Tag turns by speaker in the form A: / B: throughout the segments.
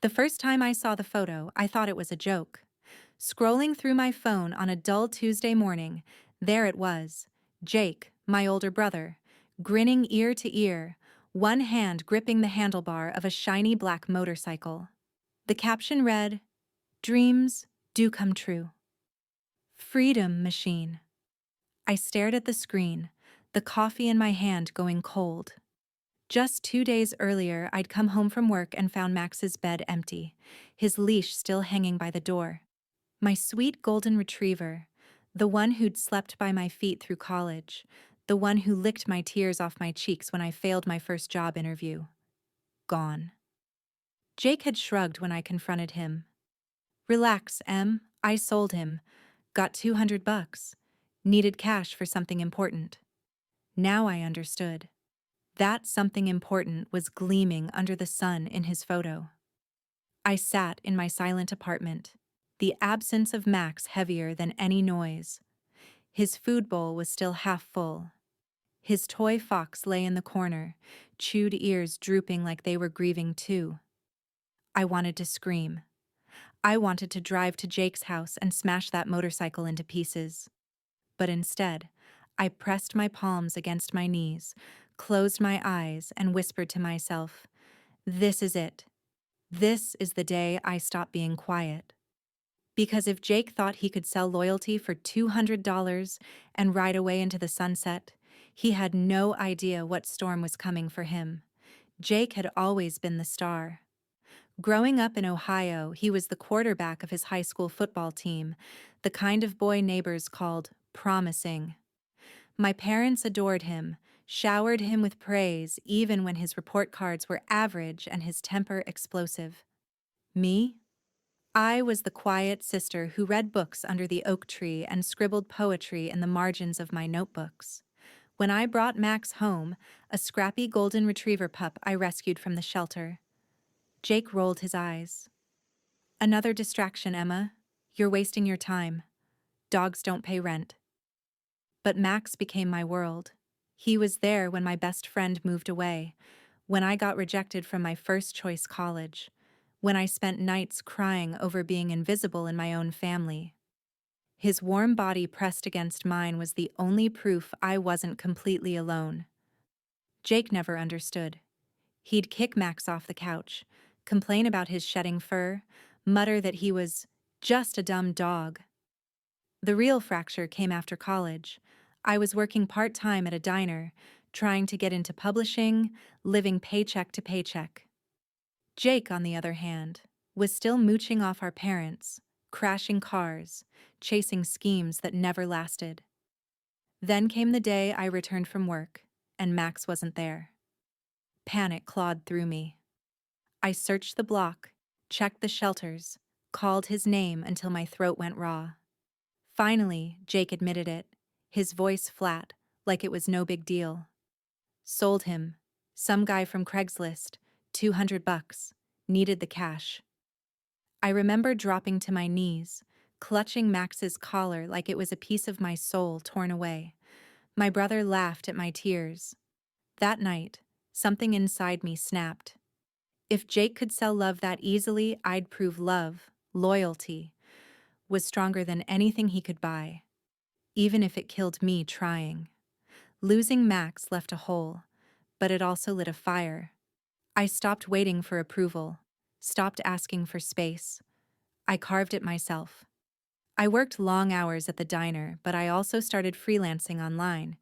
A: The first time I saw the photo, I thought it was a joke. Scrolling through my phone on a dull Tuesday morning, there it was. Jake, my older brother, grinning ear to ear, one hand gripping the handlebar of a shiny black motorcycle. The caption read, "Dreams do come true." Freedom machine. I stared at the screen, the coffee in my hand going cold. Just 2 days earlier, I'd come home from work and found Max's bed empty, his leash still hanging by the door. My sweet golden retriever, the one who'd slept by my feet through college, the one who licked my tears off my cheeks when I failed my first job interview. Gone. Jake had shrugged when I confronted him. "Relax, Em, I sold him. Got $200. Needed cash for something important." Now I understood. That something important was gleaming under the sun in his photo. I sat in my silent apartment, the absence of Max heavier than any noise. His food bowl was still half full. His toy fox lay in the corner, chewed ears drooping like they were grieving too. I wanted to scream. I wanted to drive to Jake's house and smash that motorcycle into pieces. But instead, I pressed my palms against my knees, closed my eyes, and whispered to myself, "This is it. This is the day I stop being quiet." Because if Jake thought he could sell loyalty for $200 and ride away into the sunset, he had no idea what storm was coming for him. Jake had always been the star. Growing up in Ohio, he was the quarterback of his high school football team, the kind of boy neighbors called promising. My parents adored him, showered him with praise even when his report cards were average and his temper explosive. Me? I was the quiet sister who read books under the oak tree and scribbled poetry in the margins of my notebooks. When I brought Max home, a scrappy golden retriever pup I rescued from the shelter, Jake rolled his eyes. "Another distraction, Emma. You're wasting your time. Dogs don't pay rent." But Max became my world. He was there when my best friend moved away, when I got rejected from my first choice college, when I spent nights crying over being invisible in my own family. His warm body pressed against mine was the only proof I wasn't completely alone. Jake never understood. He'd kick Max off the couch, complain about his shedding fur, mutter that he was just a dumb dog. The real fracture came after college. I was working part-time at a diner, trying to get into publishing, living paycheck to paycheck. Jake, on the other hand, was still mooching off our parents, crashing cars, chasing schemes that never lasted. Then came the day I returned from work, and Max wasn't there. Panic clawed through me. I searched the block, checked the shelters, called his name until my throat went raw. Finally, Jake admitted it, his voice flat, like it was no big deal. "Sold him. Some guy from Craigslist. $200. Needed the cash." I remember dropping to my knees, clutching Max's collar like it was a piece of my soul torn away. My brother laughed at my tears. That night, something inside me snapped. If Jake could sell love that easily, I'd prove love, loyalty, was stronger than anything he could buy, even if it killed me trying. Losing Max left a hole, but it also lit a fire. I stopped waiting for approval, stopped asking for space. I carved it myself. I worked long hours at the diner, but I also started freelancing online,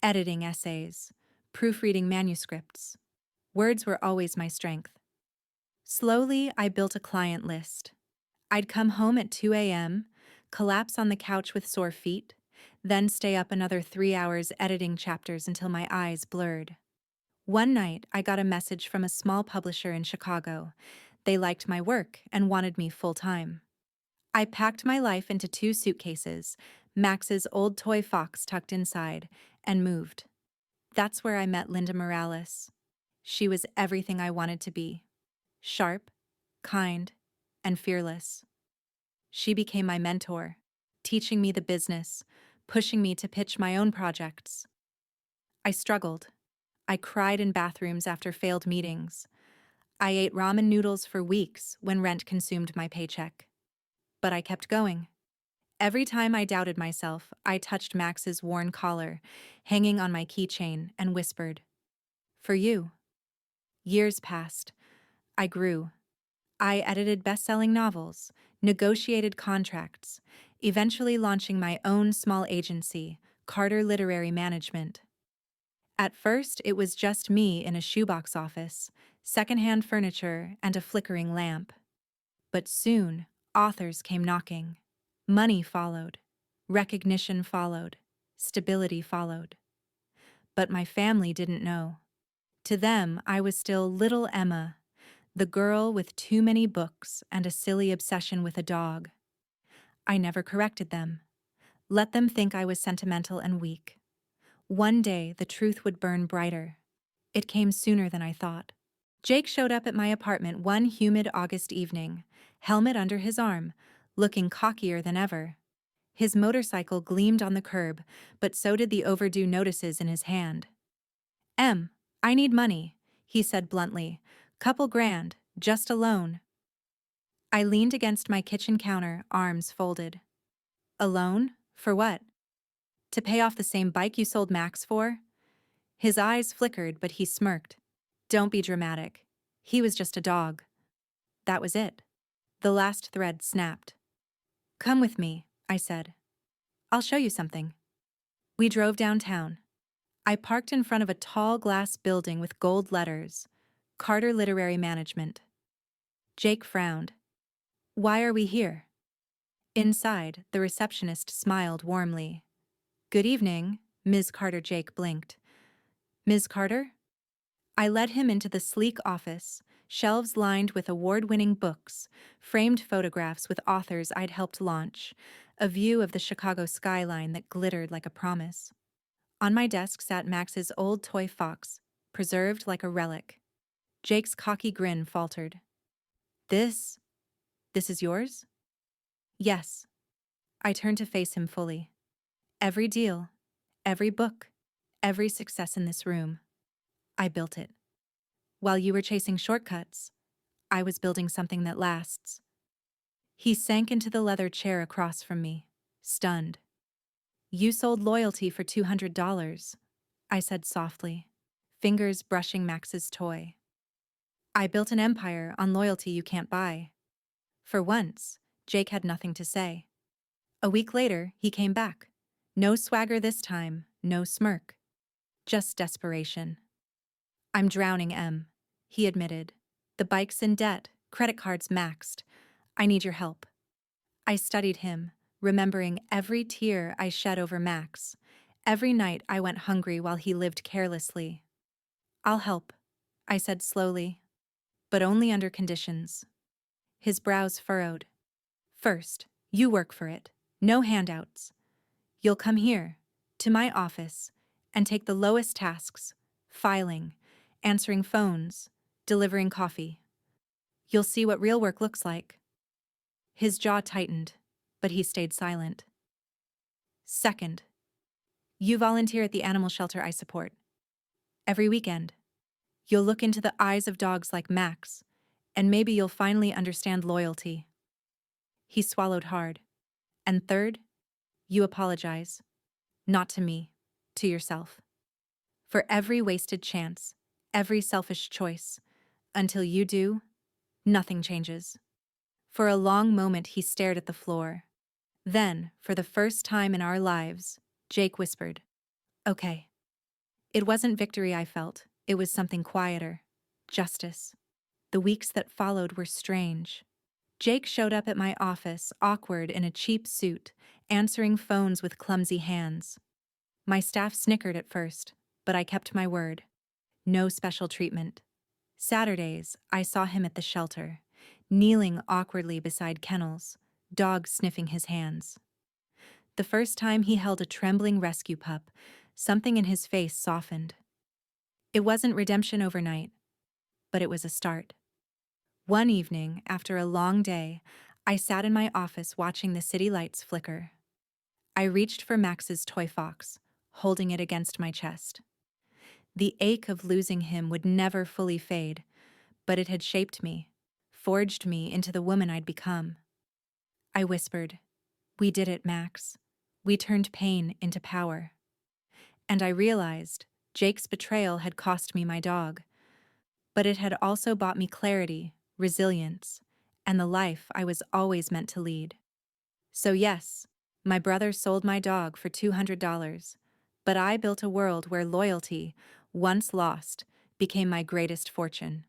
A: editing essays, proofreading manuscripts. Words were always my strength. Slowly, I built a client list. I'd come home at 2 a.m., collapse on the couch with sore feet, then stay up another 3 hours editing chapters until my eyes blurred. One night, I got a message from a small publisher in Chicago. They liked my work and wanted me full-time. I packed my life into 2 suitcases, Max's old toy fox tucked inside, and moved. That's where I met Linda Morales. She was everything I wanted to be. Sharp, kind, and fearless. She became my mentor, teaching me the business, pushing me to pitch my own projects. I struggled. I cried in bathrooms after failed meetings. I ate ramen noodles for weeks when rent consumed my paycheck. But I kept going. Every time I doubted myself, I touched Max's worn collar, hanging on my keychain, and whispered, "For you." Years passed. I grew. I edited best-selling novels, negotiated contracts, eventually launching my own small agency, Carter Literary Management. At first, it was just me in a shoebox office, secondhand furniture, and a flickering lamp. But soon, authors came knocking. Money followed. Recognition followed. Stability followed. But my family didn't know. To them, I was still little Emma, the girl with too many books and a silly obsession with a dog. I never corrected them. Let them think I was sentimental and weak. One day, the truth would burn brighter. It came sooner than I thought. Jake showed up at my apartment one humid August evening, helmet under his arm, looking cockier than ever. His motorcycle gleamed on the curb, but so did the overdue notices in his hand. I need money," he said bluntly. "Couple grand, just a loan." I leaned against my kitchen counter, arms folded. "A loan? For what? To pay off the same bike you sold Max for?" His eyes flickered, but he smirked. "Don't be dramatic. He was just a dog." That was it. The last thread snapped. "Come with me," I said. "I'll show you something." We drove downtown. I parked in front of a tall glass building with gold letters, Carter Literary Management. Jake frowned. "Why are we here?" Inside, the receptionist smiled warmly. "Good evening, Ms. Carter." Jake blinked. "Ms. Carter?" I led him into the sleek office, shelves lined with award-winning books, framed photographs with authors I'd helped launch, a view of the Chicago skyline that glittered like a promise. On my desk sat Max's old toy fox, preserved like a relic. Jake's cocky grin faltered. This is yours?" "Yes." I turned to face him fully. "Every deal, every book, every success in this room. I built it. While you were chasing shortcuts, I was building something that lasts." He sank into the leather chair across from me, stunned. "You sold loyalty for $200, I said softly, fingers brushing Max's toy. "I built an empire on loyalty you can't buy." For once, Jake had nothing to say. A week later, he came back. No swagger this time, no smirk. Just desperation. "I'm drowning, he admitted. "The bike's in debt, credit cards maxed. I need your help." I studied him, remembering every tear I shed over Max, every night I went hungry while he lived carelessly. "I'll help," I said slowly, "but only under conditions." His brows furrowed. "First, you work for it. No handouts. You'll come here, to my office, and take the lowest tasks, filing, answering phones, delivering coffee. You'll see what real work looks like." His jaw tightened, but he stayed silent. "Second, you volunteer at the animal shelter I support. Every weekend. You'll look into the eyes of dogs like Max, and maybe you'll finally understand loyalty." He swallowed hard. "And third, you apologize. Not to me, to yourself. For every wasted chance, every selfish choice. Until you do, nothing changes." For a long moment he stared at the floor. Then, for the first time in our lives, Jake whispered, "Okay." It wasn't victory I felt, it was something quieter. Justice. The weeks that followed were strange. Jake showed up at my office, awkward in a cheap suit, answering phones with clumsy hands. My staff snickered at first, but I kept my word. No special treatment. Saturdays, I saw him at the shelter, kneeling awkwardly beside kennels, dogs sniffing his hands. The first time he held a trembling rescue pup, something in his face softened. It wasn't redemption overnight, but it was a start. One evening, after a long day, I sat in my office watching the city lights flicker. I reached for Max's toy fox, holding it against my chest. The ache of losing him would never fully fade, but it had shaped me, forged me into the woman I'd become. I whispered, "We did it, Max. We turned pain into power." And I realized Jake's betrayal had cost me my dog, but it had also bought me clarity, resilience, and the life I was always meant to lead. So yes, my brother sold my dog for $200, but I built a world where loyalty, once lost, became my greatest fortune.